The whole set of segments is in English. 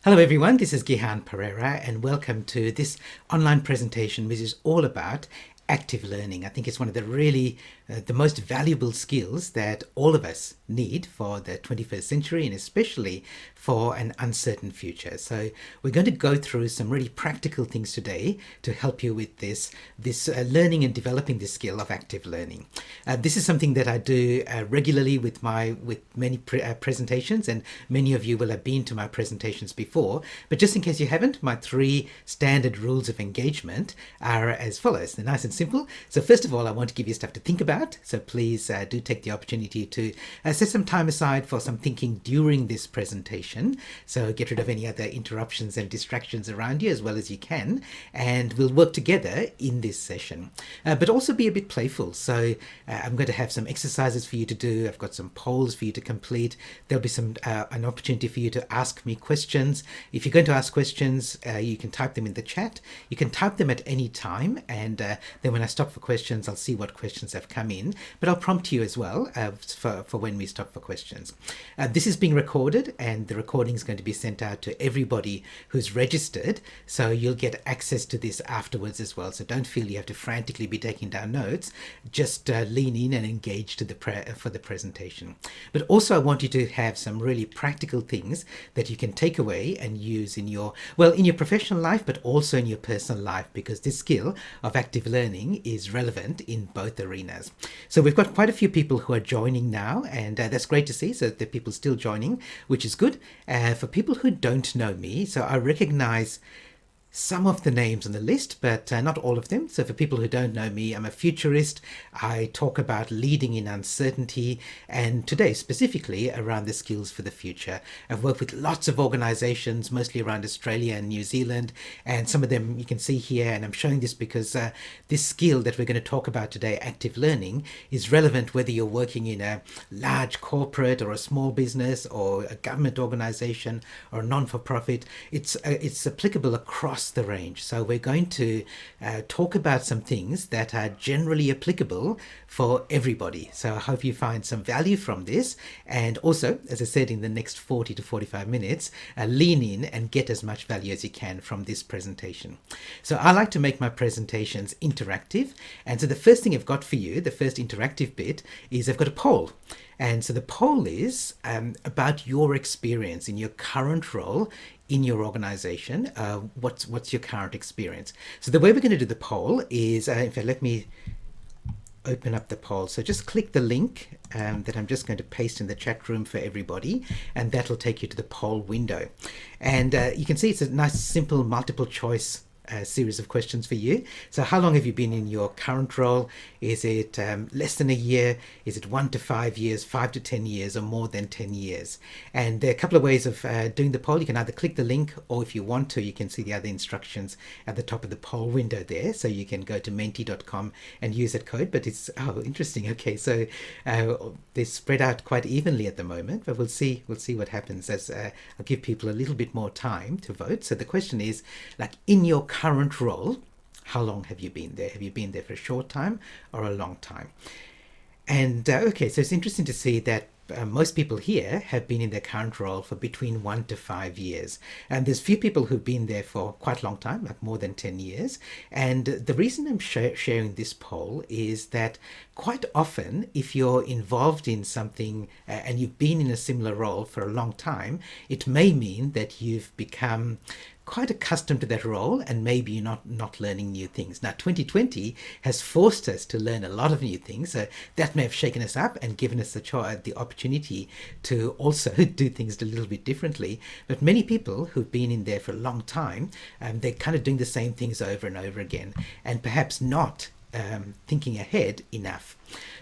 Hello everyone, this is Gihan Pereira and welcome to this online presentation which is all about active learning. I think it's one of the most valuable skills that all of us need for the 21st century and especially for an uncertain future. So we're going to go through some really practical things today to help you with this learning and developing the skill of active learning. This is something that I do regularly with many presentations, and many of you will have been to my presentations before. But just in case you haven't, my 3 standard rules of engagement are as follows. They're nice and simple. So first of all, I want to give you stuff to think about. So please do take the opportunity to set some time aside for some thinking during this presentation. So get rid of any other interruptions and distractions around you as well as you can, and we'll work together in this session. But also be a bit playful. So I'm going to have some exercises for you to do. I've got some polls for you to complete. There'll be an opportunity for you to ask me questions. If you're going to ask questions, you can type them in the chat. You can type them at any time, and then when I stop for questions, I'll see what questions have come in, but I'll prompt you as well for when we stop for questions. This is being recorded, and the recording is going to be sent out to everybody who's registered, so you'll get access to this afterwards as well. So don't feel you have to frantically be taking down notes. Just lean in and engage for the presentation. But also I want you to have some really practical things that you can take away and use in your professional life, but also in your personal life, because this skill of active learning is relevant in both arenas. So we've got quite a few people who are joining now, and that's great to see. So the people still joining, which is good. For people who don't know me, so I recognize some of the names on the list, but not all of them. So for people who don't know me, I'm a futurist. I talk about leading in uncertainty, and today specifically around the skills for the future. I've worked with lots of organizations, mostly around Australia and New Zealand, and some of them you can see here, and I'm showing this because this skill that we're going to talk about today, active learning, is relevant whether you're working in a large corporate or a small business or a government organization or a non-for-profit. It's applicable across the range. So we're going to talk about some things that are generally applicable for everybody. So I hope you find some value from this, and also, as I said, in the next 40 to 45 minutes, lean in and get as much value as you can from this presentation. So I like to make my presentations interactive, and so the first thing I've got for you, the first interactive bit, is I've got a poll. And so the poll is about your experience in your current role in your organization. What's your current experience? So the way we're going to do the poll is, in fact, let me open up the poll. So just click the link that I'm just going to paste in the chat room for everybody, and that'll take you to the poll window. And you can see it's a nice, simple, multiple choice series of questions for you. So how long have you been in your current role? Is it less than a year? Is it 1 to 5 years, 5 to 10 years, or more than 10 years? And there are a couple of ways of doing the poll. You can either click the link, or if you want to, you can see the other instructions at the top of the poll window there. So you can go to menti.com and use that code. But it's interesting. Okay, so they're spread out quite evenly at the moment, but we'll see what happens as I'll give people a little bit more time to vote. So the question is, like, in your current role, how long have you been there? Have you been there for a short time or a long time? And okay, so it's interesting to see that most people here have been in their current role for between 1 to 5 years. And there's few people who've been there for quite a long time, like more than 10 years. And the reason I'm sharing this poll is that quite often, if you're involved in something and you've been in a similar role for a long time, it may mean that you've become quite accustomed to that role, and maybe you're not learning new things. Now, 2020 has forced us to learn a lot of new things, so that may have shaken us up and given us the opportunity to also do things a little bit differently. But many people who've been in there for a long time, they're kind of doing the same things over and over again, and perhaps not thinking ahead enough.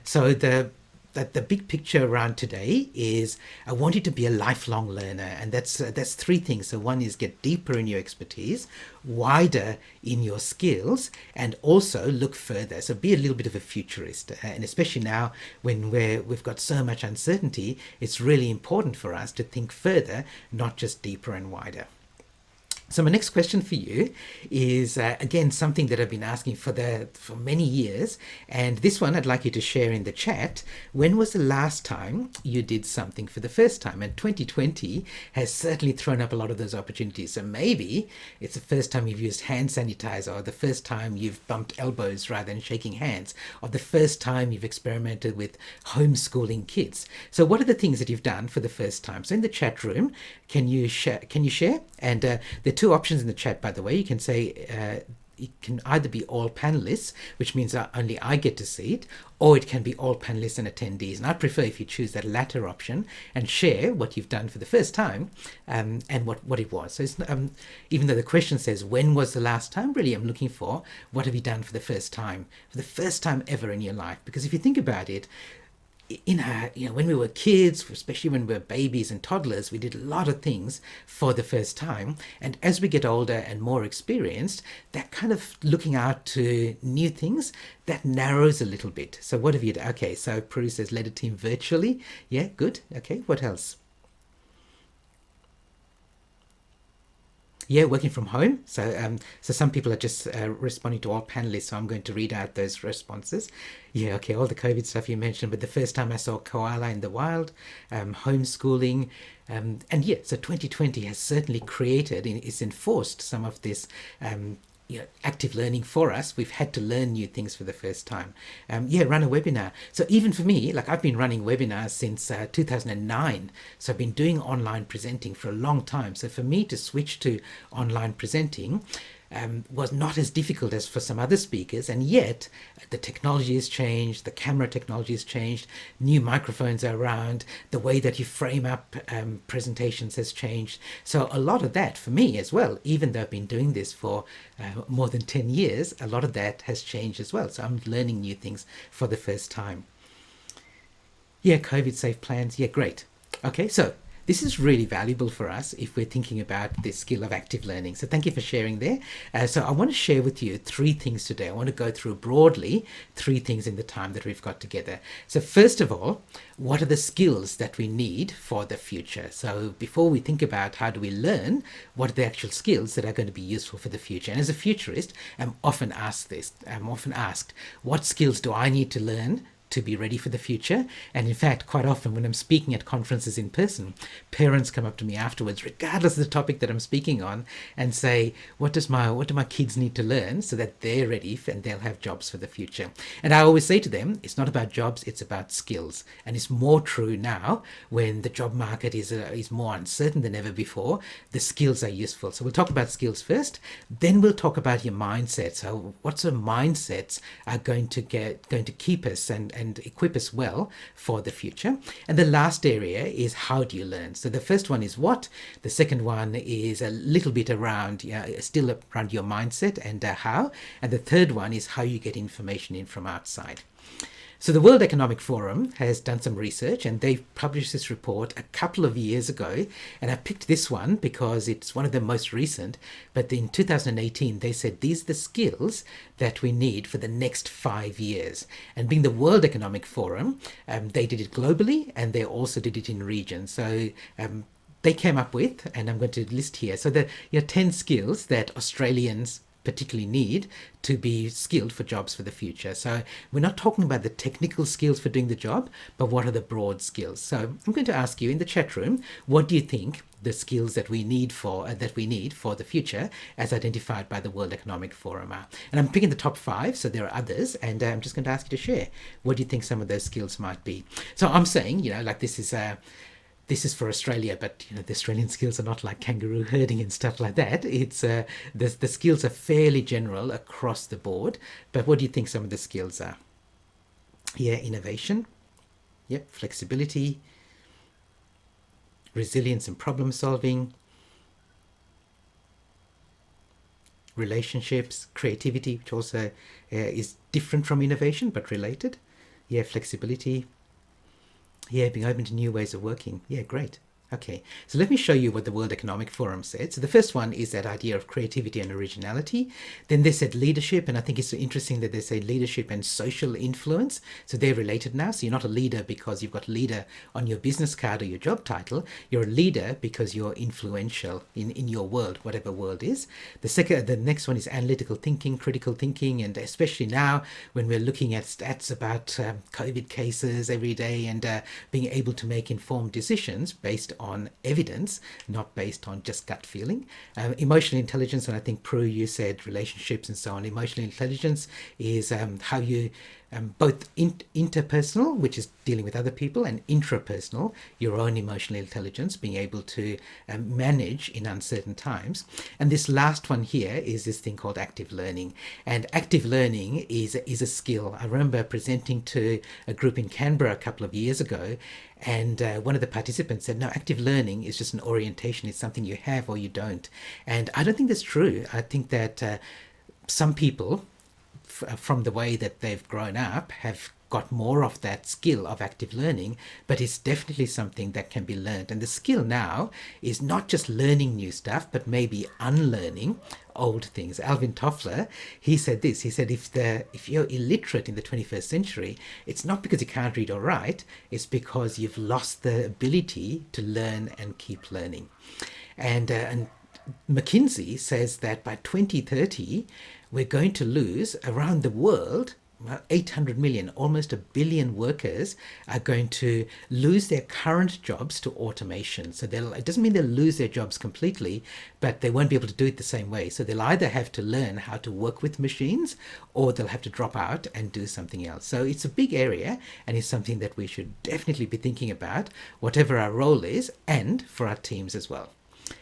So the big picture around today is I want you to be a lifelong learner, and that's 3 things. So one is get deeper in your expertise, wider in your skills, and also look further. So be a little bit of a futurist, and especially now when we've got so much uncertainty, it's really important for us to think further, not just deeper and wider. So my next question for you is again something that I've been asking for many years, and this one I'd like you to share in the chat. When was the last time you did something for the first time? And 2020 has certainly thrown up a lot of those opportunities. So maybe it's the first time you've used hand sanitizer, or the first time you've bumped elbows rather than shaking hands, or the first time you've experimented with homeschooling kids. So what are the things that you've done for the first time? So in the chat room, can you share? And the two options in the chat, by the way. You can say it can either be all panelists, which means only I get to see it, or it can be all panelists and attendees. And I prefer if you choose that latter option and share what you've done for the first time, and what it was. So it's, even though the question says, when was the last time? Really, I'm looking for, what have you done for the first time ever in your life? Because if you think about it, when we were kids, especially when we were babies and toddlers, we did a lot of things for the first time. And as we get older and more experienced, that kind of looking out to new things, that narrows a little bit. So what have you done? Okay, so Prue says led a team virtually. Yeah, good. Okay, what else? Yeah, working from home. So some people are just responding to all panelists. So I'm going to read out those responses. Yeah, okay, all the COVID stuff you mentioned. But the first time I saw koala in the wild, homeschooling, and yeah, so 2020 has certainly created, it's enforced some of this. Active learning for us. We've had to learn new things for the first time. Run a webinar. So even for me, like I've been running webinars since 2009. So I've been doing online presenting for a long time. So for me to switch to online presenting was not as difficult as for some other speakers, and yet the technology has changed, the camera technology has changed, new microphones are around, the way that you frame up presentations has changed. So a lot of that for me as well, even though I've been doing this for more than 10 years, a lot of that has changed as well. So I'm learning new things for the first time. Yeah, COVID safe plans. Yeah, great. Okay, so this is really valuable for us if we're thinking about the skill of active learning. So thank you for sharing there. So I want to share with you three things today. I want to go through broadly three things in the time that we've got together. So first of all, what are the skills that we need for the future? So before we think about how do we learn, what are the actual skills that are going to be useful for the future? And as a futurist, I'm often asked, what skills do I need to learn to be ready for the future? And in fact, quite often when I'm speaking at conferences in person, parents come up to me afterwards, regardless of the topic that I'm speaking on, and say, what do my kids need to learn so that they're ready and they'll have jobs for the future? And I always say to them, it's not about jobs, it's about skills. And it's more true now when the job market is more uncertain than ever before. The skills are useful. So we'll talk about skills first, then we'll talk about your mindset. So what sort of mindsets are going to keep us and equip us well for the future? And the last area is, how do you learn? So the first one is what, the second one is a little bit around, still around your mindset and how, and the third one is how you get information in from outside. So the World Economic Forum has done some research, and they published this report a couple of years ago. And I picked this one because it's one of the most recent. But in 2018, they said these are the skills that we need for the next 5 years. And being the World Economic Forum, they did it globally, and they also did it in regions. So they came up with, and I'm going to list here, so the 10 skills that Australians particularly need to be skilled for jobs for the future. So we're not talking about the technical skills for doing the job, but what are the broad skills? So I'm going to ask you in the chat room, what do you think the skills that we need for the future, as identified by the World Economic Forum are? And I'm picking the top 5, so there are others, and I'm just going to ask you to share. What do you think some of those skills might be? So I'm saying, like this is for Australia, but the Australian skills are not like kangaroo herding and stuff like that. It's the skills are fairly general across the board. But what do you think some of the skills are? Yeah, innovation. Yep, flexibility, resilience and problem solving, relationships, creativity, which also is different from innovation but related. Yeah, flexibility. Yeah, being open to new ways of working. Yeah, great. Okay, so let me show you what the World Economic Forum said. So the first one is that idea of creativity and originality. Then they said leadership, and I think it's interesting that they say leadership and social influence. So they're related now. So you're not a leader because you've got leader on your business card or your job title. You're a leader because you're influential in your world, whatever world is. The next one is analytical thinking, critical thinking, and especially now when we're looking at stats about COVID cases every day and being able to make informed decisions based on evidence, not based on just gut feeling. Emotional intelligence, and I think Prue, you said relationships and so on. Emotional intelligence is how you both interpersonal, which is dealing with other people, and intrapersonal, your own emotional intelligence, being able to manage in uncertain times. And this last one here is this thing called active learning. And active learning is a skill. I remember presenting to a group in Canberra a couple of years ago, and one of the participants said, no, active learning is just an orientation. It's something you have or you don't. And I don't think that's true. I think that some people, from the way that they've grown up, have got more of that skill of active learning, but it's definitely something that can be learned. And the skill now is not just learning new stuff, but maybe unlearning old things. Alvin Toffler, he said this. He said, if you're illiterate in the 21st century, it's not because you can't read or write, it's because you've lost the ability to learn and keep learning. And McKinsey says that by 2030, we're going to lose around the world 800 million, almost a billion workers are going to lose their current jobs to automation. So it doesn't mean they'll lose their jobs completely, but they won't be able to do it the same way. So they'll either have to learn how to work with machines, or they'll have to drop out and do something else. So it's a big area, and it's something that we should definitely be thinking about, whatever our role is, and for our teams as well.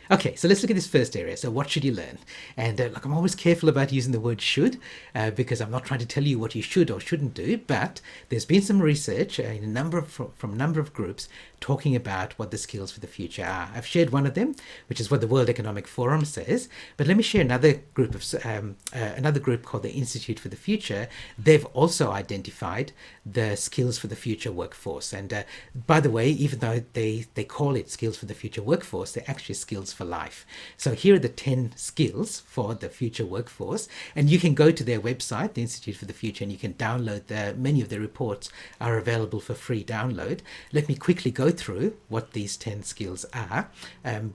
Okay, so let's look at this first area. So what should you learn? And look, I'm always careful about using the word should because I'm not trying to tell you what you should or shouldn't do, but there's been some research from a number of groups talking about what the skills for the future are. I've shared one of them, which is what the World Economic Forum says, but let me share another group called the Institute for the Future. They've also identified the skills for the future workforce. And by the way, even though they call it skills for the future workforce, they're actually skills for life. So here are the 10 skills for the future workforce, and you can go to their website, the Institute for the Future, and you can download many of the reports are available for free download. Let me quickly go through what these 10 skills are,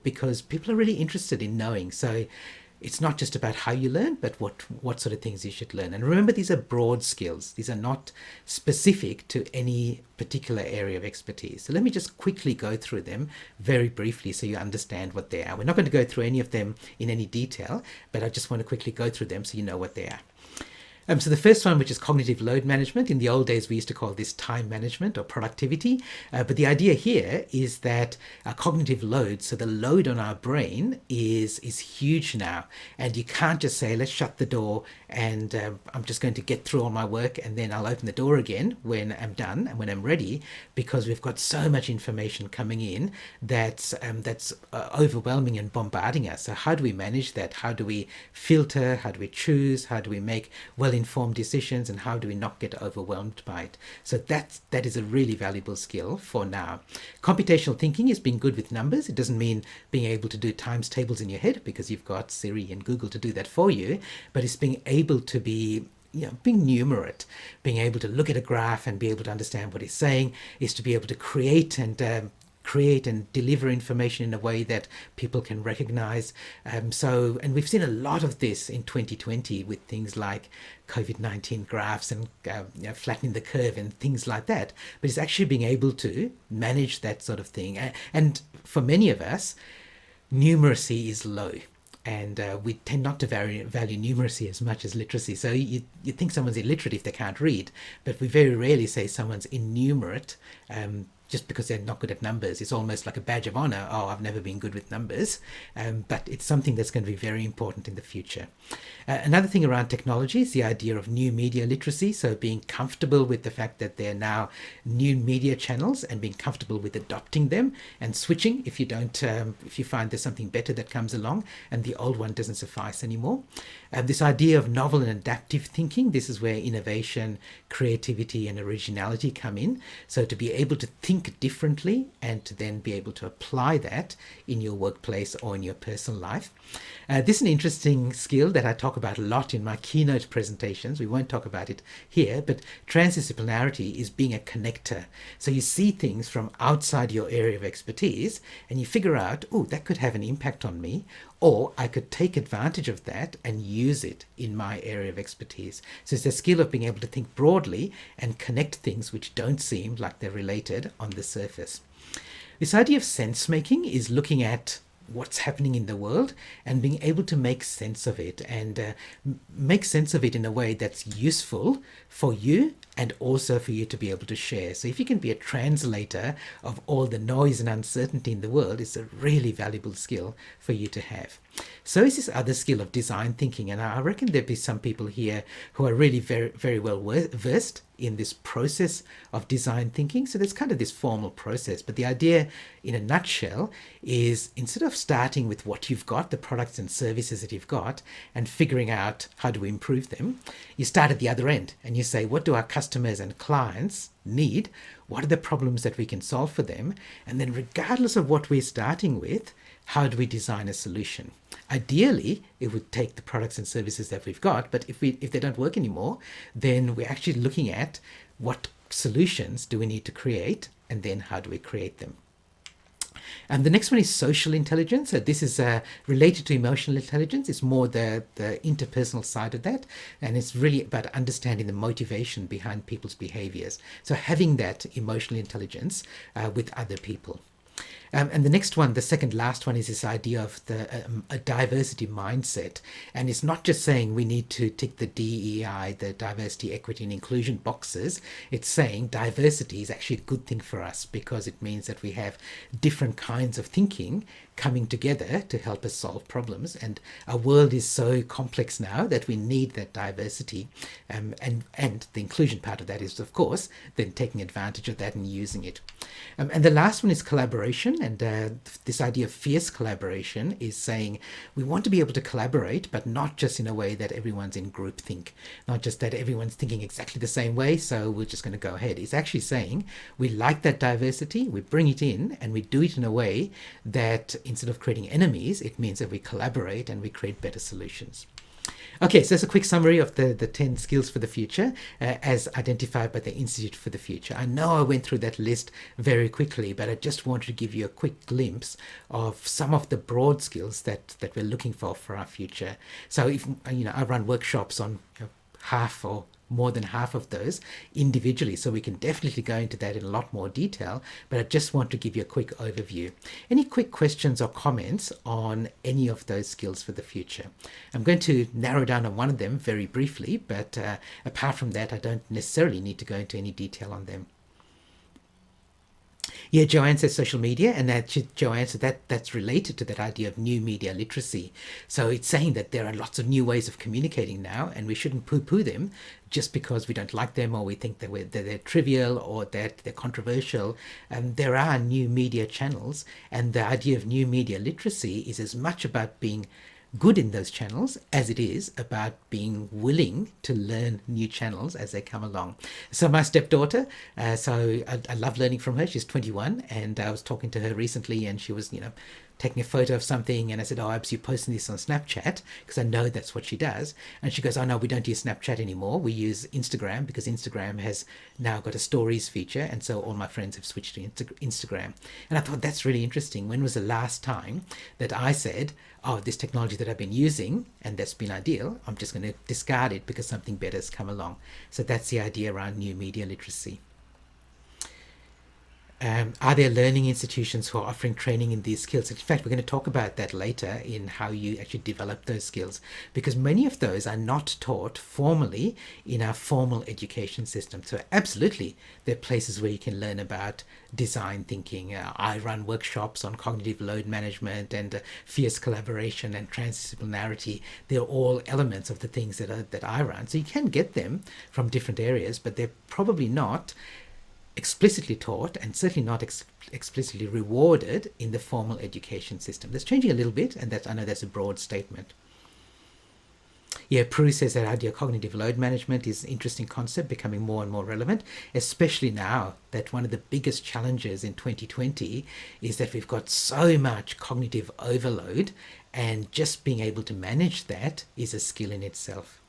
because people are really interested in knowing. So it's not just about how you learn, but what sort of things you should learn. And remember, these are broad skills. These are not specific to any particular area of expertise. So let me just quickly go through them very briefly so you understand what they are. We're not going to go through any of them in any detail, but I just want to quickly go through them so you know what they are. So the first one, which is cognitive load management. In the old days, we used to call this time management or productivity. But the idea here is that our cognitive load, so the load on our brain is huge now. And you can't just say, let's shut the door and I'm just going to get through all my work and then I'll open the door again when I'm done and when I'm ready, because we've got so much information coming in that's overwhelming and bombarding us. So how do we manage that? How do we filter? How do we choose? How do we make well-informed decisions, and how do we not get overwhelmed by it? So that is a really valuable skill for now. Computational thinking is being good with numbers. It doesn't mean being able to do times tables in your head, because you've got Siri and Google to do that for you, but it's being able to be being numerate, being able to look at a graph and be able to understand what it's saying, is to be able to create and deliver information in a way that people can recognize. And we've seen a lot of this in 2020 with things like COVID-19 graphs and flattening the curve and things like that. But it's actually being able to manage that sort of thing. And for many of us, numeracy is low. And we tend not to value numeracy as much as literacy. So you think someone's illiterate if they can't read, but we very rarely say someone's innumerate just because they're not good at numbers. It's almost like a badge of honor. Oh, I've never been good with numbers. But it's something that's going to be very important in the future. Another thing around technology is the idea of new media literacy. So being comfortable with the fact that there are now new media channels and being comfortable with adopting them and switching if you find there's something better that comes along and the old one doesn't suffice anymore. This idea of novel and adaptive thinking, this is where innovation, creativity and originality come in. So to be able to think think differently and to then be able to apply that in your workplace or in your personal life. This is an interesting skill that I talk about a lot in my keynote presentations. We won't talk about it here, but transdisciplinarity is being a connector. So you see things from outside your area of expertise and you figure out, oh, that could have an impact on me, or I could take advantage of that and use it in my area of expertise. So it's a skill of being able to think broadly and connect things which don't seem like they're related on the surface. This idea of sense making is looking at what's happening in the world and being able to make sense of it, and make sense of it in a way that's useful for you and also for you to be able to share. So if you can be a translator of all the noise and uncertainty in the world, it's a really valuable skill for you to have. So is this other skill of design thinking, and I reckon there'd be some people here who are really very, very well versed in this process of design thinking. So there's kind of this formal process, but the idea in a nutshell is, instead of starting with what you've got, the products and services that you've got, and figuring out how to improve them, you start at the other end and you say, what do our customers and clients need? What are the problems that we can solve for them? And then regardless of what we're starting with, how do we design a solution? Ideally, it would take the products and services that we've got, but if they don't work anymore, then we're actually looking at what solutions do we need to create, and then how do we create them. And the next one is social intelligence. So this is related to emotional intelligence. It's more the interpersonal side of that. And it's really about understanding the motivation behind people's behaviors. So having that emotional intelligence with other people. And the next one, the second last one, is this idea of a diversity mindset. And it's not just saying we need to tick the DEI, the diversity, equity and inclusion boxes. It's saying diversity is actually a good thing for us, because it means that we have different kinds of thinking coming together to help us solve problems. And our world is so complex now that we need that diversity. And the inclusion part of that is, of course, then taking advantage of that and using it. And the last one is collaboration. And this idea of fierce collaboration is saying we want to be able to collaborate, but not just in a way that everyone's in groupthink, not just that everyone's thinking exactly the same way, so we're just going to go ahead. It's actually saying we like that diversity, we bring it in, and we do it in a way that instead of creating enemies, it means that we collaborate and we create better solutions. Okay, so that's a quick summary of the 10 skills for the future as identified by the Institute for the Future. I know I went through that list very quickly, but I just wanted to give you a quick glimpse of some of the broad skills that we're looking for our future. So if I run workshops on half or more than half of those individually, so we can definitely go into that in a lot more detail, but I just want to give you a quick overview. Any quick questions or comments on any of those skills for the future? I'm going to narrow down on one of them very briefly, but apart from that, I don't necessarily need to go into any detail on them. Yeah, Joanne says social media, and Joanne said that's related to that idea of new media literacy. So it's saying that there are lots of new ways of communicating now, and we shouldn't poo-poo them just because we don't like them or we think that they're trivial or that they're controversial. There are new media channels, and the idea of new media literacy is as much about being good in those channels as it is about being willing to learn new channels as they come along. So my stepdaughter, so I love learning from her. She's 21, and I was talking to her recently, and she was, taking a photo of something, and I said, Abs, you're posting this on Snapchat, because I know that's what she does. And she goes, oh no, we don't use Snapchat anymore, we use Instagram, because Instagram has now got a stories feature, and so all my friends have switched to Instagram. And I thought, that's really interesting. When was the last time that I said, oh, this technology that I've been using and that's been ideal, I'm just going to discard it because something better has come along? So that's the idea around new media literacy. Are there learning institutions who are offering training in these skills? In fact, we're going to talk about that later in how you actually develop those skills, because many of those are not taught formally in our formal education system. So absolutely, there are places where you can learn about design thinking. I run workshops on cognitive load management and fierce collaboration and transdisciplinarity. They're all elements of the things that I run. So you can get them from different areas, but they're probably not explicitly taught and certainly not explicitly rewarded in the formal education system. That's changing a little bit, and I know that's a broad statement. Yeah, Prue says that idea of cognitive load management is an interesting concept, becoming more and more relevant, especially now that one of the biggest challenges in 2020 is that we've got so much cognitive overload, and just being able to manage that is a skill in itself.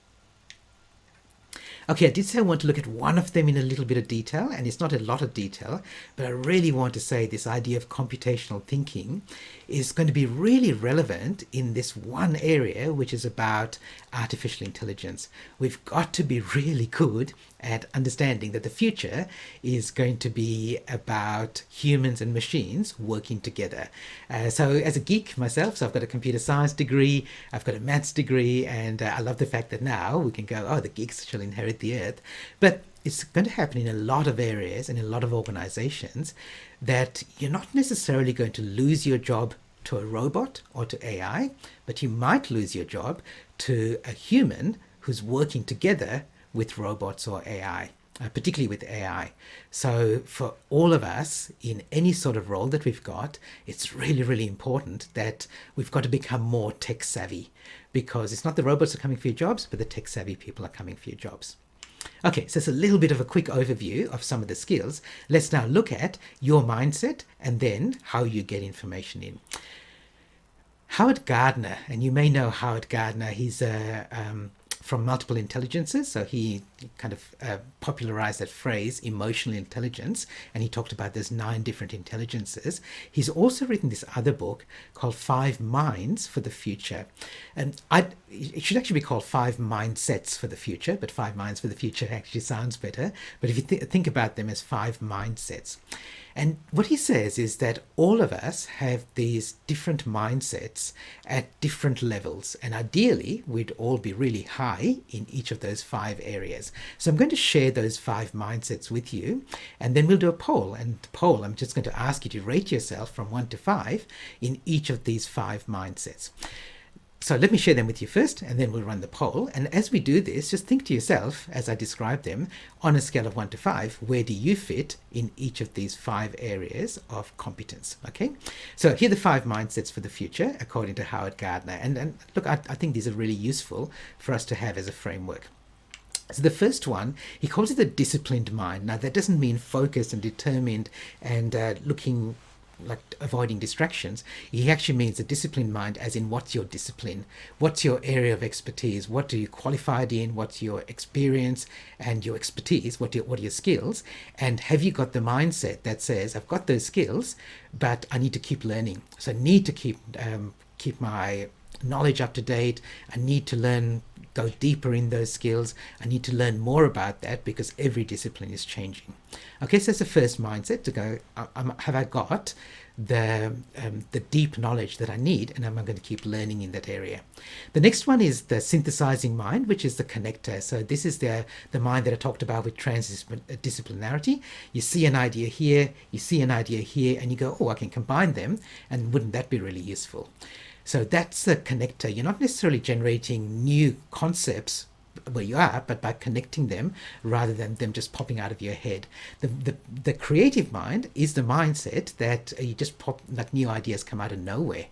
Okay, I did say I want to look at one of them in a little bit of detail, and it's not a lot of detail, but I really want to say this idea of computational thinking is going to be really relevant in this one area, which is about artificial intelligence. We've got to be really good at understanding that the future is going to be about humans and machines working together. So as a geek myself, so I've got a computer science degree, I've got a maths degree, and I love the fact that now we can go, oh, the geeks shall inherit the earth. But it's going to happen in a lot of areas and in a lot of organizations that you're not necessarily going to lose your job to a robot or to AI, but you might lose your job to a human who's working together with robots or AI, particularly with AI. So for all of us in any sort of role that we've got, it's really, really important that we've got to become more tech savvy, because it's not the robots that are coming for your jobs, but the tech savvy people are coming for your jobs. Okay, so it's a little bit of a quick overview of some of the skills. Let's now look at your mindset and then how you get information in. Howard Gardner, and you may know Howard Gardner, he's from Multiple Intelligences, so he kind of popularized that phrase, emotional intelligence, and he talked about there's 9 different intelligences. He's also written this other book called 5 Minds for the Future. And it should actually be called 5 Mindsets for the Future, but 5 Minds for the Future actually sounds better. But if you think about them as 5 mindsets. And what he says is that all of us have these different mindsets at different levels. And ideally, we'd all be really high in each of those 5 areas. So I'm going to share those 5 mindsets with you, and then we'll do a poll. And the poll, I'm just going to ask you to rate yourself from 1 to 5 in each of these 5 mindsets. So let me share them with you first, and then we'll run the poll. And as we do this, just think to yourself, as I describe them, on a scale of 1 to 5, where do you fit in each of these 5 areas of competence? Okay, so here are the 5 mindsets for the future, according to Howard Gardner. And look, I think these are really useful for us to have as a framework. So the first one, he calls it the disciplined mind. Now, that doesn't mean focused and determined and looking like avoiding distractions. He actually means a disciplined mind, as in what's your discipline, what's your area of expertise, what are you qualified in, what's your experience and your expertise, what are your skills, and have you got the mindset that says, I've got those skills, but I need to keep learning. So I need to keep my knowledge up to date. I need to learn, go deeper in those skills. I need to learn more about that because every discipline is changing. Okay, so that's the first mindset, to go, have I got the deep knowledge that I need, and am I going to keep learning in that area? The next one is the synthesizing mind, which is the connector. So this is the mind that I talked about with transdisciplinarity. You see an idea here, you see an idea here, and you go, oh, I can combine them, and wouldn't that be really useful? So that's the connector. You're not necessarily generating new concepts where you are, but by connecting them rather than them just popping out of your head. The creative mind is the mindset that you just pop, like new ideas come out of nowhere.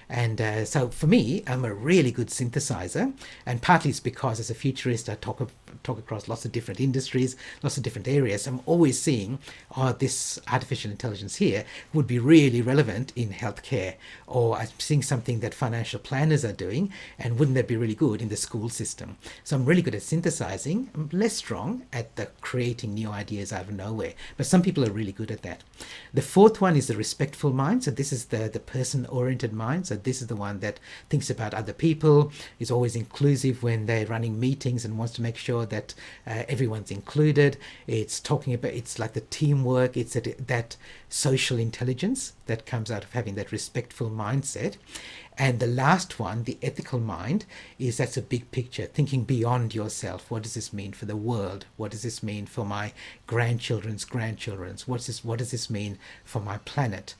And so for me, I'm a really good synthesizer, and partly it's because as a futurist, I talk across lots of different industries, lots of different areas. I'm always seeing, oh, this artificial intelligence here would be really relevant in healthcare, or I'm seeing something that financial planners are doing, and wouldn't that be really good in the school system? So I'm really good at synthesizing. I'm less strong at the creating new ideas out of nowhere, but some people are really good at that. The fourth one is the respectful mind. So this is the person-oriented mind. So this is the one that thinks about other people, is always inclusive when they're running meetings and wants to make sure that everyone's included. It's talking about, it's like the teamwork, it's that social intelligence that comes out of having that respectful mindset. And the last one, the ethical mind, is that's a big picture, thinking beyond yourself. What does this mean for the world? What does this mean for my grandchildren's grandchildren's? What does this mean for my planet?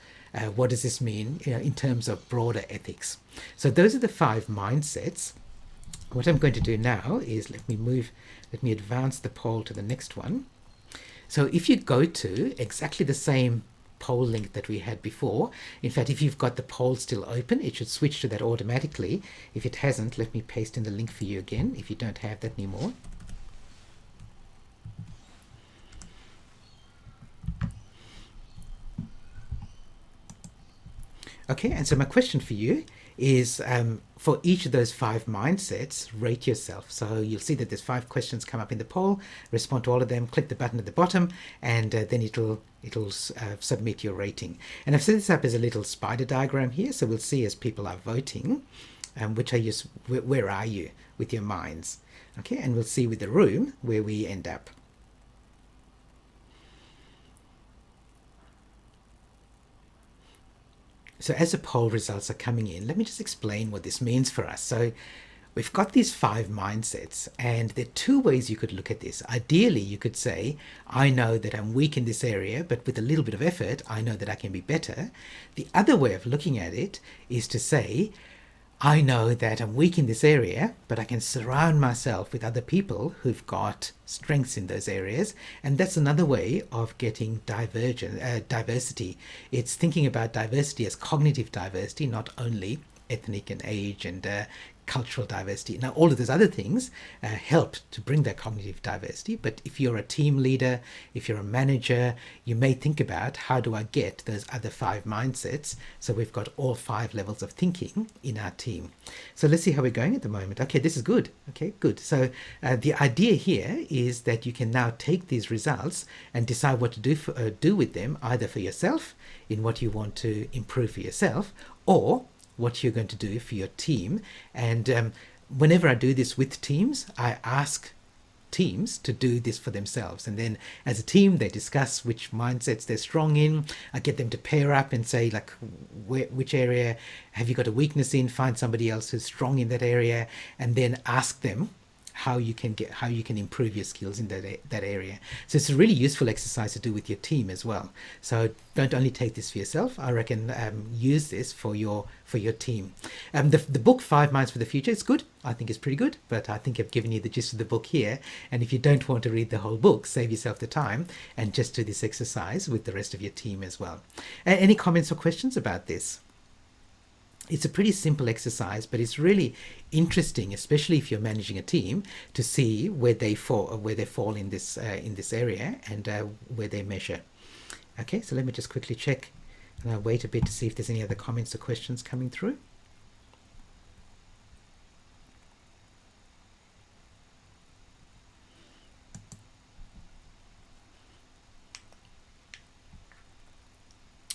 What does this mean, in terms of broader ethics? So those are the 5 mindsets. What I'm going to do now is let me advance the poll to the next one. So if you go to exactly the same poll link that we had before. In fact, if you've got the poll still open, it should switch to that automatically. If it hasn't, let me paste in the link for you again if you don't have that anymore. Okay, and so my question for you is, for each of those 5 mindsets, rate yourself. So you'll see that there's 5 questions come up in the poll. Respond to all of them, click the button at the bottom, and then it'll submit your rating. And I've set this up as a little spider diagram here, so we'll see as people are voting, where are you with your minds? Okay, and we'll see with the room where we end up. So as the poll results are coming in, let me just explain what this means for us. So we've got these 5 mindsets, and there are 2 ways you could look at this. Ideally, you could say, I know that I'm weak in this area, but with a little bit of effort, I know that I can be better. The other way of looking at it is to say, I know that I'm weak in this area, but I can surround myself with other people who've got strengths in those areas. And that's another way of getting diversity. It's thinking about diversity as cognitive diversity, not only ethnic and age and cultural diversity. Now, all of those other things help to bring that cognitive diversity. But if you're a team leader, if you're a manager, you may think about, how do I get those other 5 mindsets? So we've got all 5 levels of thinking in our team. So let's see how we're going at the moment. Okay, this is good. Okay, good. So the idea here is that you can now take these results and decide what to do with them, either for yourself, in what you want to improve for yourself, or what you're going to do for your team. And whenever I do this with teams, I ask teams to do this for themselves, and then as a team they discuss which mindsets they're strong in. I get them to pair up and say, like, which area have you got a weakness in, find somebody else who's strong in that area, and then ask them how you can improve your skills in that area. So it's a really useful exercise to do with your team as well. So don't only take this for yourself. I reckon use this for your team. The book 5 Minds for the Future is good. I think it's pretty good, but I think I've given you the gist of the book here. And if you don't want to read the whole book, save yourself the time and just do this exercise with the rest of your team as well. Any comments or questions about this? It's a pretty simple exercise, but it's really interesting, especially if you're managing a team, to see where they fall in this area and where they measure. Okay, so let me just quickly check, and I'll wait a bit to see if there's any other comments or questions coming through.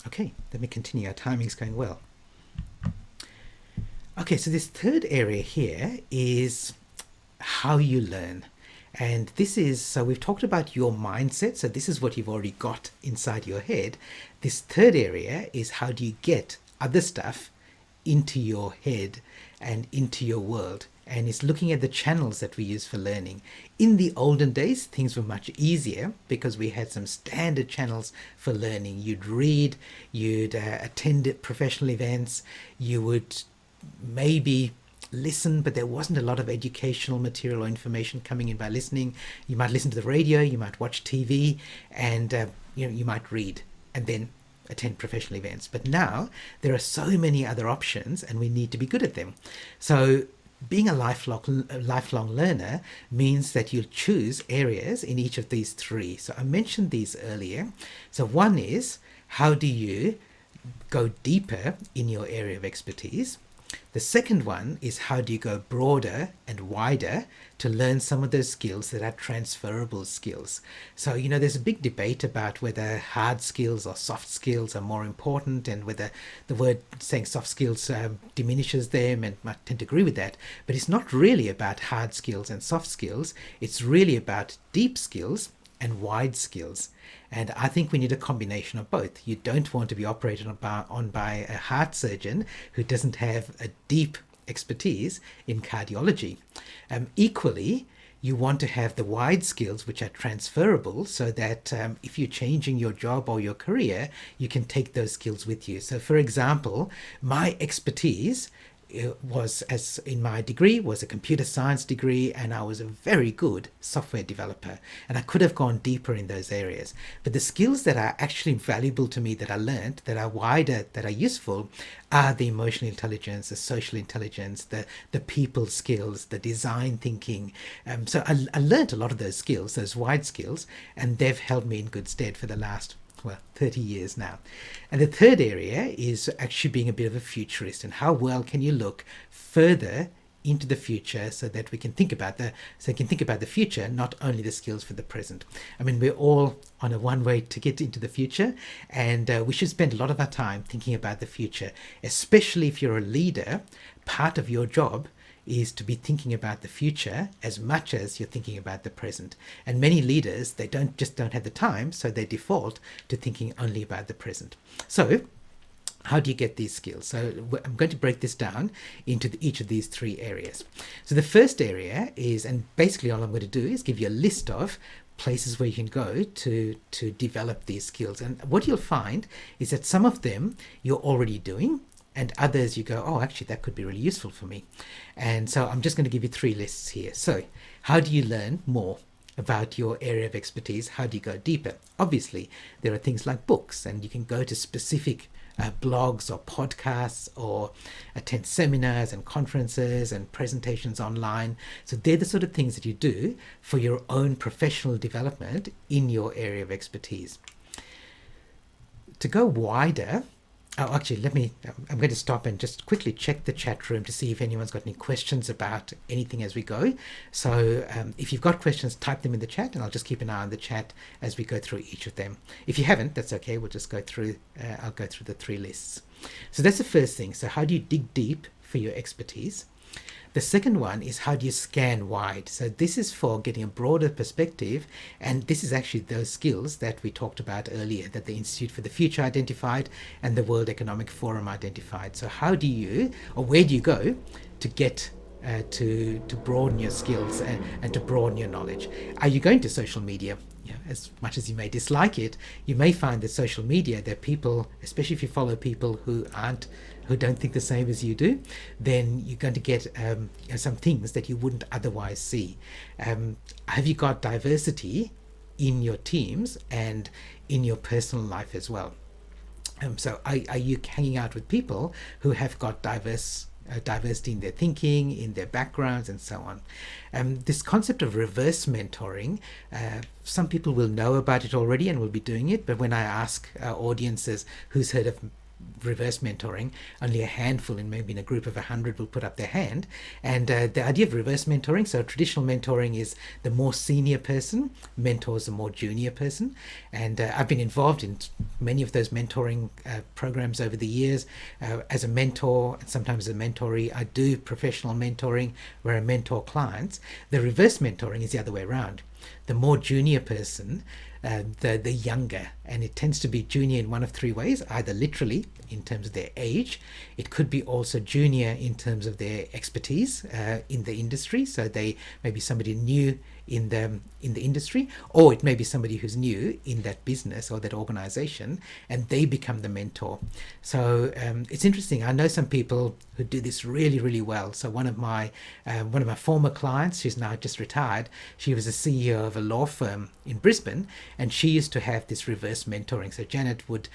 Okay, let me continue. Our timing's going well. Okay, so this third area here is how you learn. And this is, so we've talked about your mindset. So this is what you've already got inside your head. This third area is, how do you get other stuff into your head and into your world? And it's looking at the channels that we use for learning. In the olden days, things were much easier because we had some standard channels for learning. You'd read, you'd attend professional events, you would maybe listen, but there wasn't a lot of educational material or information coming in by listening. You might listen to the radio, you might watch TV, and you might read and then attend professional events. But now there are so many other options, and we need to be good at them. So being a lifelong learner means that you'll choose areas in each of these 3. So I mentioned these earlier. So one is, how do you go deeper in your area of expertise? The second one is, how do you go broader and wider to learn some of those skills that are transferable skills? So, there's a big debate about whether hard skills or soft skills are more important, and whether the word saying soft skills diminishes them, and I tend to agree with that. But it's not really about hard skills and soft skills. It's really about deep skills and wide skills. And I think we need a combination of both. You don't want to be operated on by a heart surgeon who doesn't have a deep expertise in cardiology. Equally, you want to have the wide skills which are transferable, so that if you're changing your job or your career, you can take those skills with you. So for example, my expertise was, as in my degree, was a computer science degree, and I was a very good software developer, and I could have gone deeper in those areas. But the skills that are actually valuable to me, that I learned, that are wider, that are useful, are the emotional intelligence, the social intelligence, the people skills, the design thinking. So I learned a lot of those skills, those wide skills, and they've held me in good stead for the last, well, 30 years now. And the third area is actually being a bit of a futurist, and how well can you look further into the future so that we can think about the future, not only the skills for the present. I mean, we're all on a one-way ticket into the future, and we should spend a lot of our time thinking about the future, especially if you're a leader. Part of your job is to be thinking about the future as much as you're thinking about the present. And many leaders, they don't have the time, so they default to thinking only about the present. So how do you get these skills? So I'm going to break this down into each of these three areas. So the first area is, and basically all I'm going to do is give you a list of places where you can go to develop these skills. And what you'll find is that some of them you're already doing, and others you go, oh, actually that could be really useful for me. And so I'm just going to give you three lists here. So how do you learn more about your area of expertise? How do you go deeper? Obviously, there are things like books, and you can go to specific blogs or podcasts, or attend seminars and conferences and presentations online. So they're the sort of things that you do for your own professional development in your area of expertise. To go wider, I'm going to stop and just quickly check the chat room to see if anyone's got any questions about anything as we go. So if you've got questions, type them in the chat, and I'll just keep an eye on the chat as we go through each of them. If you haven't, that's okay. We'll just go through, I'll go through the three lists. So that's the first thing. So how do you dig deep for your expertise? The second one is, how do you scan wide? So this is for getting a broader perspective, and this is actually those skills that we talked about earlier, that the Institute for the Future identified and the World Economic Forum identified. So how do you, or where do you go to get to broaden your skills and to broaden your knowledge? Are you going to social media? Yeah, as much as you may dislike it, you may find that social media, there are people, especially if you follow people who don't think the same as you do, then you're going to get some things that you wouldn't otherwise see. Have you got diversity in your teams and in your personal life as well? So are you hanging out with people who have got diversity in their thinking, in their backgrounds, and so on? This concept of reverse mentoring, some people will know about it already and will be doing it, but when I ask audiences who's heard of reverse mentoring, only a handful, and maybe in a group of 100 will put up their hand. And the idea of reverse mentoring, so traditional mentoring is the more senior person mentors the more junior person, and I've been involved in many of those mentoring programs over the years as a mentor, and sometimes as a mentoree. I do professional mentoring where I mentor clients. The reverse mentoring is the other way around. The more junior person, the younger, and it tends to be junior in one of three ways: either literally in terms of their age, it could be also junior in terms of their expertise in the industry, so they may be somebody new in the industry, or it may be somebody who's new in that business or that organization, and they become the mentor. So it's interesting. I know some people who do this really, really well. So one of my former clients, she's now just retired, she was a CEO of a law firm in Brisbane, and she used to have this reverse mentoring. So Janet would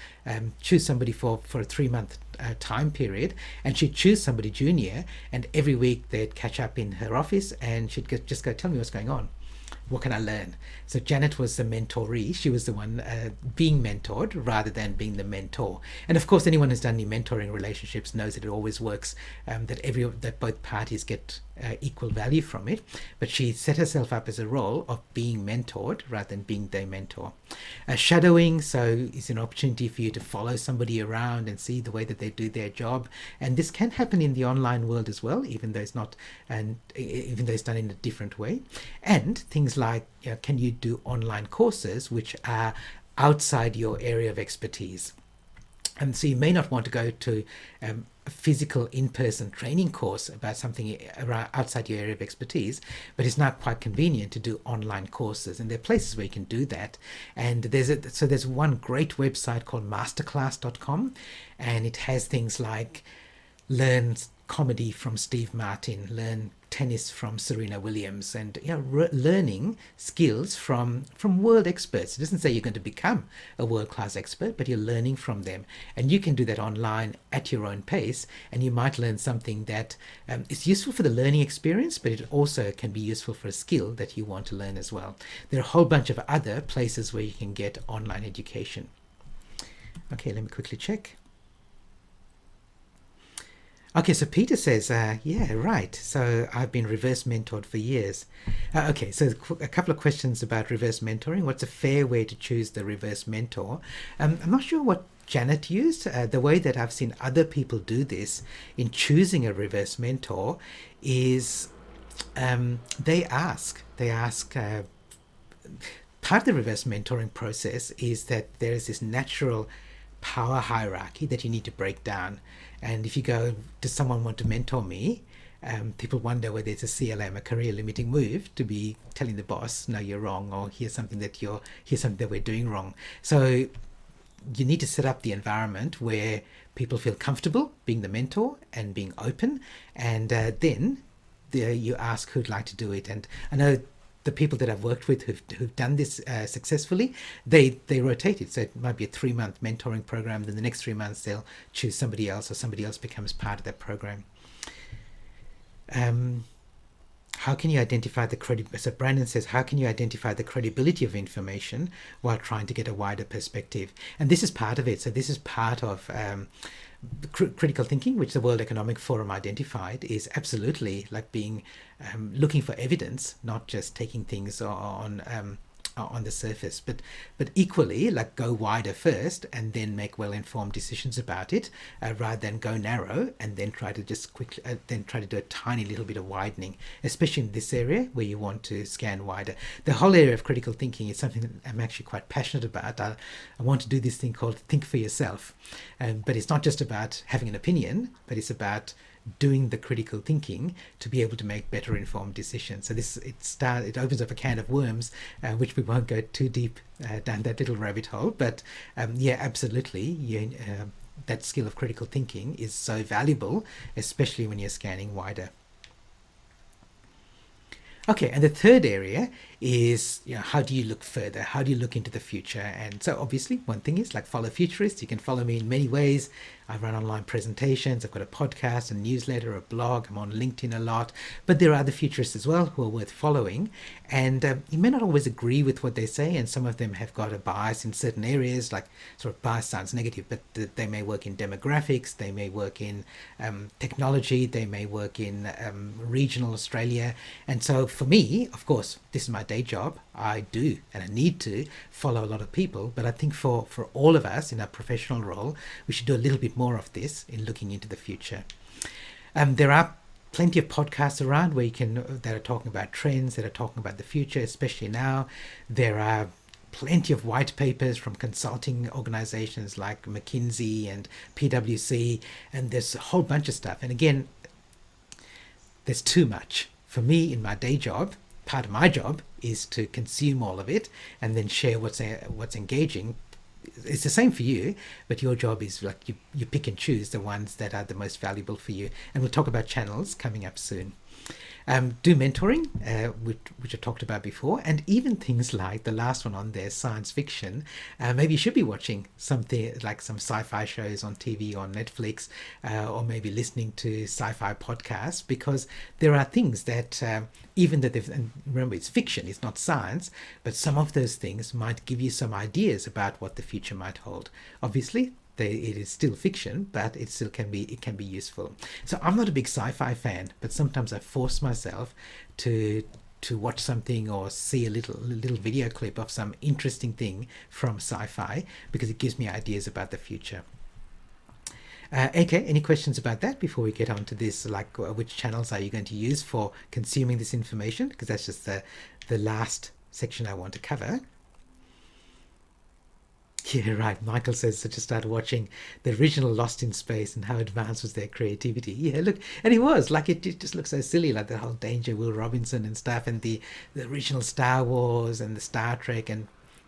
choose somebody for a 3-month time period, and she'd choose somebody junior, and every week they'd catch up in her office, and she'd just go, tell me what's going on. What can I learn? So Janet was the mentoree. She was the one being mentored rather than being the mentor. And of course, anyone who's done any mentoring relationships knows that it always works, that both parties get equal value from it. But she set herself up as a role of being mentored rather than being the mentor. Shadowing, so is an opportunity for you to follow somebody around and see the way that they do their job. And this can happen in the online world as well, even though it's not, and even though it's done in a different way. And things like, can you do online courses which are outside your area of expertise? And so you may not want to go to a physical in-person training course about something outside your area of expertise, but it's now quite convenient to do online courses, and there are places where you can do that. And there's one great website called masterclass.com, and it has things like learn comedy from Steve Martin, learn tennis from Serena Williams, and learning skills from world experts. It doesn't say you're going to become a world-class expert, but you're learning from them, and you can do that online at your own pace, and you might learn something that is useful for the learning experience, but it also can be useful for a skill that you want to learn as well. There are a whole bunch of other places where you can get online education. Okay, let me quickly check. Okay, so Peter says, yeah, right. So I've been reverse mentored for years. Okay, so a couple of questions about reverse mentoring. What's a fair way to choose the reverse mentor? I'm not sure what Janet used. The way that I've seen other people do this in choosing a reverse mentor is they ask. Part of the reverse mentoring process is that there is this natural power hierarchy that you need to break down. And if you go, does someone want to mentor me? People wonder whether it's a CLM, a career limiting move, to be telling the boss, no, you're wrong, or here's something that we're doing wrong. So you need to set up the environment where people feel comfortable being the mentor and being open, and then you ask who'd like to do it. And I know the people that I've worked with who've done this successful, they rotate it. So it might be a 3-month mentoring program. Then the next 3 months they'll choose somebody else, or somebody else becomes part of that program. How can you identify the credibility? So Brandon says, how can you identify the credibility of information while trying to get a wider perspective? And this is part of it. So this is part of critical thinking, which the World Economic Forum identified, is absolutely like being looking for evidence, not just taking things on the surface, but equally like go wider first and then make well-informed decisions about it, rather than go narrow and then try to just quickly try to do a tiny little bit of widening, especially in this area where you want to scan wider. The whole area of critical thinking is something that I'm actually quite passionate about. I want to do this thing called think for yourself, but it's not just about having an opinion, but it's about doing the critical thinking to be able to make better informed decisions. So it opens up a can of worms, which we won't go too deep down that little rabbit hole. But yeah, absolutely, that skill of critical thinking is so valuable, especially when you're scanning wider. Okay, and the third area is, how do you look further? How do you look into the future? And so obviously one thing is like follow futurists. You can follow me in many ways. I run online presentations. I've got a podcast, a newsletter, a blog. I'm on LinkedIn a lot. But there are other futurists as well who are worth following. And you may not always agree with what they say. And some of them have got a bias in certain areas, like sort of bias sounds negative, but they may work in demographics. They may work in technology. They may work in regional Australia. And so for me, of course, this is my day job. I do and I need to follow a lot of people, but I think for all of us in our professional role, we should do a little bit more of this in looking into the future. There are plenty of podcasts around where that are talking about trends, that are talking about the future, especially now. There are plenty of white papers from consulting organizations like McKinsey and PwC, and there's a whole bunch of stuff. And again, there's too much. For me, in my day job, part of my job is to consume all of it and then share what's engaging. It's the same for you, but your job is like you pick and choose the ones that are the most valuable for you. And we'll talk about channels coming up soon. Do mentoring, which I talked about before, and even things like the last one on there, science fiction. Maybe you should be watching something like some sci-fi shows on TV, on Netflix, or maybe listening to sci-fi podcasts, because there are things that even that and remember, it's fiction, it's not science, but some of those things might give you some ideas about what the future might hold. Obviously, it is still fiction, but it can be useful. So I'm not a big sci-fi fan, but sometimes I force myself to watch something or see a little video clip of some interesting thing from sci-fi, because it gives me ideas about the future. Okay, any questions about that before we get on to this, like which channels are you going to use for consuming this information? Because that's just the last section I want to cover. Yeah, right. Michael says, so just started watching the original Lost in Space and how advanced was their creativity. Yeah, look, and it was like it just looks so silly, like the whole Danger Will Robinson and stuff, and the original Star Wars and the Star Trek. And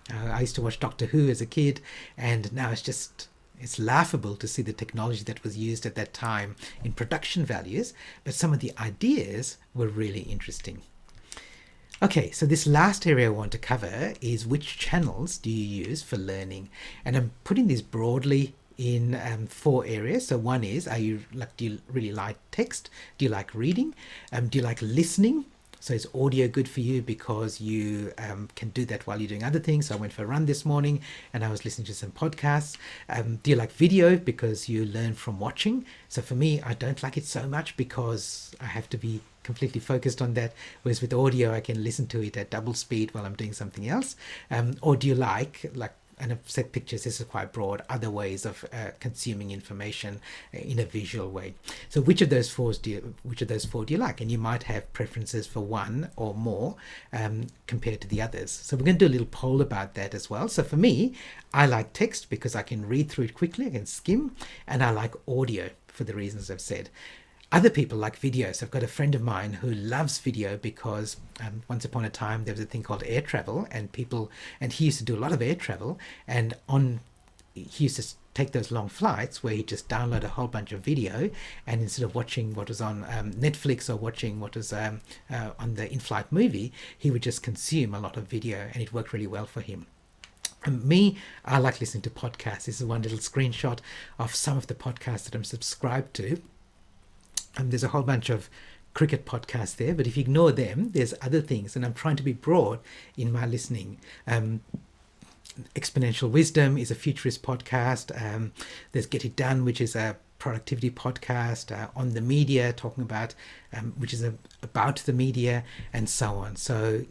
I used to watch Doctor Who as a kid, and now it's just It's laughable to see the technology that was used at that time in production values, but some of the ideas were really interesting. Okay, so this last area I want to cover is which channels do you use for learning? And I'm putting this broadly in 4 areas. So one is, do you really like text? Do you like reading? Do you like listening? So is audio good for you because you can do that while you're doing other things? So I went for a run this morning and I was listening to some podcasts. Do you like video because you learn from watching? So for me, I don't like it so much because I have to be completely focused on that, whereas with audio I can listen to it at double speed while I'm doing something else. Or do you like, and I've said pictures, this is quite broad, other ways of consuming information in a visual way. So which of those four do you like? And you might have preferences for one or more compared to the others. So we're going to do a little poll about that as well. So for me, I like text because I can read through it quickly, I can skim, and I like audio for the reasons I've said. Other people like video. So I've got a friend of mine who loves video because once upon a time there was a thing called air travel, and he used to do a lot of air travel, and he used to take those long flights where he just download a whole bunch of video, and instead of watching what was on Netflix or watching what was on the in-flight movie, he would just consume a lot of video, and it worked really well for him. And me, I like listening to podcasts. This is one little screenshot of some of the podcasts that I'm subscribed to. There's a whole bunch of cricket podcasts there, but if you ignore them, there's other things, and I'm trying to be broad in my listening. Exponential Wisdom is a futurist podcast. There's Get It Done, which is a productivity podcast. On the Media, talking about which is about the media, and so on. So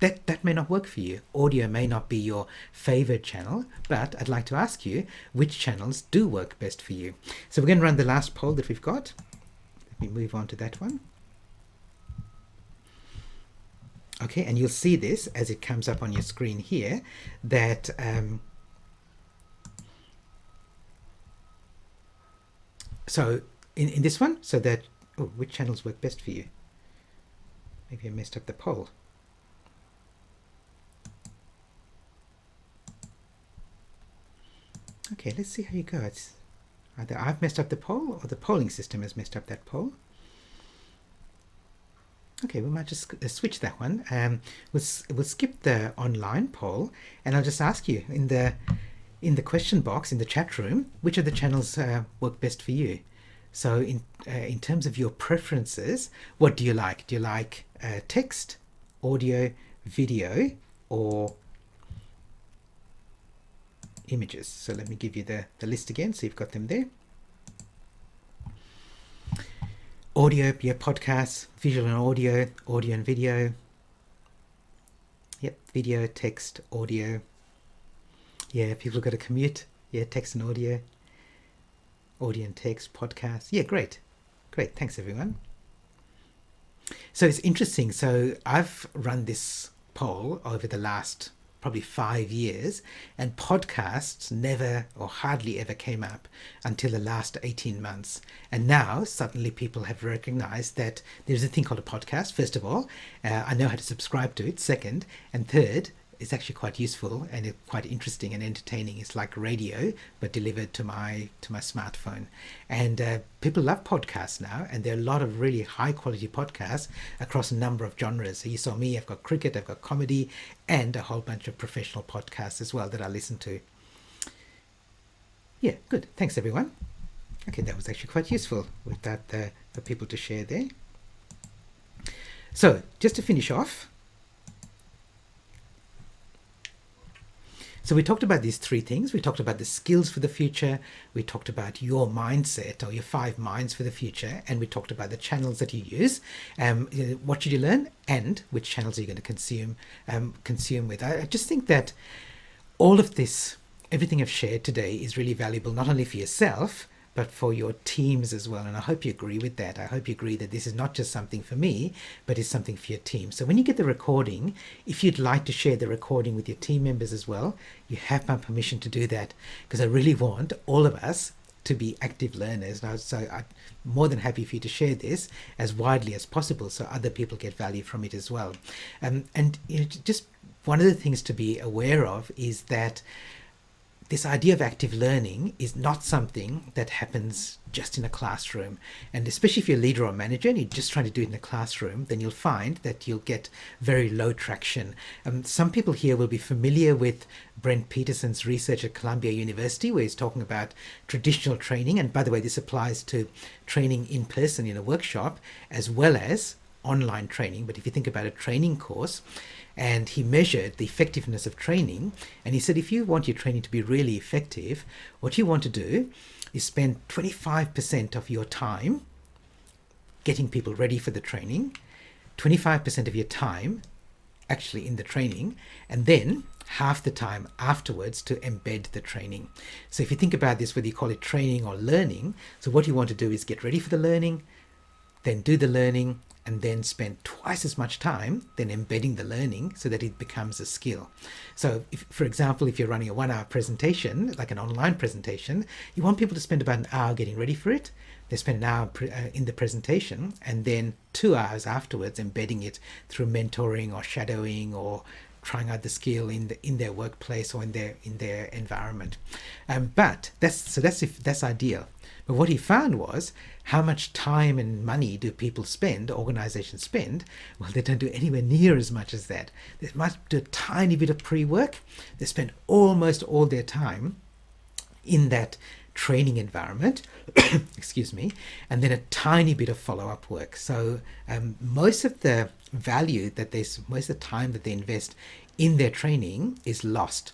that may not work for you. Audio may not be your favorite channel, but I'd like to ask you which channels do work best for you. So we're going to run the last poll that we've got. Let me move on to that one. Okay, and you'll see this as it comes up on your screen here, that so in this one, so that, which channels work best for you? Maybe I messed up the poll. Okay, let's see how you go. It's either I've messed up the poll or the polling system has messed up that poll. Okay, we might just switch that one. We'll skip the online poll, and I'll just ask you in the question box in the chat room, which of the channels work best for you? So in terms of your preferences, what do you like? Do you like text, audio, video, or images? So let me give you the list again so you've got them there. Audio, yeah, podcasts, visual and audio, audio and video. Yep, video, text, audio. Yeah, people have got to commute. Yeah, text and audio. Audio and text, podcast. Yeah, great. Great, thanks everyone. So it's interesting. So I've run this poll over the last probably 5 years, and podcasts never or hardly ever came up until the last 18 months. And now suddenly people have recognized that there's a thing called a podcast. First of all, I know how to subscribe to it. Second, and third, it's actually quite useful and it's quite interesting and entertaining. It's like radio, but delivered to my smartphone. And people love podcasts now, and there are a lot of really high quality podcasts across a number of genres. So you saw me, I've got cricket, I've got comedy, and a whole bunch of professional podcasts as well that I listen to. Yeah, good. Thanks everyone. Okay, that was actually quite useful with that for people to share there. So just to finish off, so we talked about these 3 things. We talked about the skills for the future. We talked about your mindset or your 5 minds for the future. And we talked about the channels that you use. What should you learn, and which channels are you going to consume with. I just think that all of this, everything I've shared today, is really valuable, not only for yourself, but for your teams as well. And I hope you agree with that. I hope you agree that this is not just something for me, but it's something for your team. So when you get the recording, if you'd like to share the recording with your team members as well, you have my permission to do that, because I really want all of us to be active learners. So I'm more than happy for you to share this as widely as possible so other people get value from it as well. And just one of the things to be aware of is that this idea of active learning is not something that happens just in a classroom. And especially if you're a leader or manager and you're just trying to do it in a classroom, then you'll find that you'll get very low traction. Some people here will be familiar with Brent Peterson's research at Columbia University, where he's talking about traditional training. And by the way, this applies to training in person in a workshop as well as online training. But if you think about a training course, and he measured the effectiveness of training, and he said if you want your training to be really effective, what you want to do is spend 25% of your time getting people ready for the training, 25% of your time actually in the training, and then half the time afterwards to embed the training. So if you think about this, whether you call it training or learning, so what you want to do is get ready for the learning, then do the learning, and then spend twice as much time then embedding the learning so that it becomes a skill. So if, for example, if you're running a 1 hour presentation, like an online presentation, you want people to spend about an hour getting ready for it. They spend an hour in the presentation, and then 2 hours afterwards embedding it through mentoring or shadowing or trying out the skill in their workplace or in their environment. But that's ideal. But what he found was, how much time and money do people spend, organizations spend? Well, they don't do anywhere near as much as that. They might do a tiny bit of pre-work. They spend almost all their time in that training environment, excuse me, and then a tiny bit of follow-up work. So most of the value most of the time that they invest in their training is lost,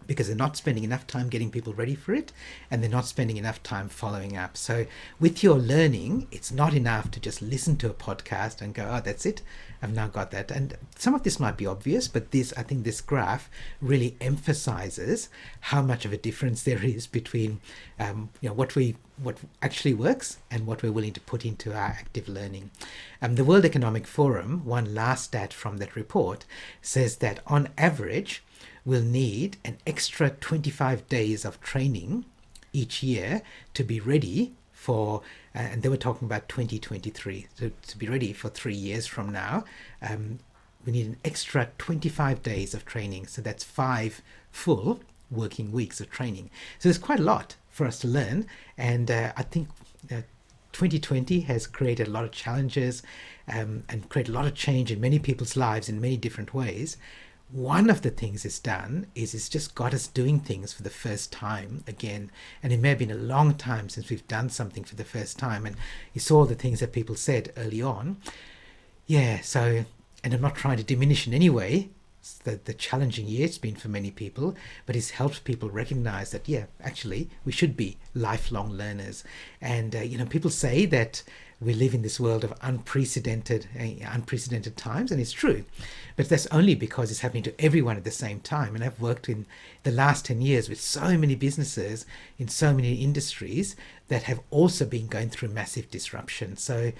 because they're not spending enough time getting people ready for it, and they're not spending enough time following up. So with your learning, it's not enough to just listen to a podcast and go, oh, that's it, I've now got that. And some of this might be obvious, but I think this graph really emphasizes how much of a difference there is between what actually works and what we're willing to put into our active learning. The World Economic Forum, one last stat from that report, says that on average, we'll need an extra 25 days of training each year to be ready for, and they were talking about 2023, so to be ready for 3 years from now, we need an extra 25 days of training. So that's 5 full working weeks of training. So there's quite a lot for us to learn. And I think 2020 has created a lot of challenges and created a lot of change in many people's lives in many different ways. One of the things it's done is it's just got us doing things for the first time again. And it may have been a long time since we've done something for the first time. And you saw the things that people said early on. Yeah, so, and I'm not trying to diminish in any way the challenging year it's been for many people, but it's helped people recognize that, yeah, actually, we should be lifelong learners. And, people say that we live in this world of unprecedented times, and it's true. But that's only because it's happening to everyone at the same time. And I've worked in the last 10 years with so many businesses in so many industries that have also been going through massive disruption. So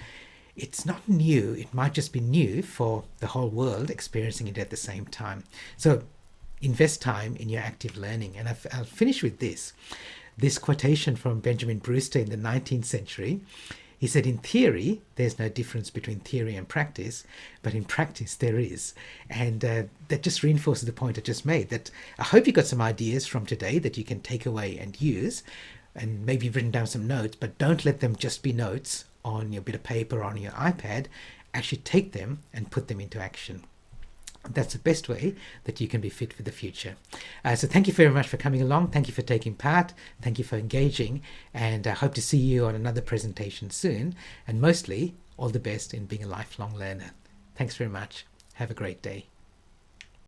it's not new. It might just be new for the whole world experiencing it at the same time. So invest time in your active learning. And I'll finish with this quotation from Benjamin Brewster in the 19th century. He said, in theory, there's no difference between theory and practice, but in practice there is. And that just reinforces the point I just made, that I hope you got some ideas from today that you can take away and use, and maybe you've written down some notes, but don't let them just be notes on your bit of paper or on your iPad. Actually take them and put them into action. That's the best way that you can be fit for the future. So thank you very much for coming along. Thank you for taking part. Thank you for engaging. And I hope to see you on another presentation soon. And mostly, all the best in being a lifelong learner. Thanks very much. Have a great day.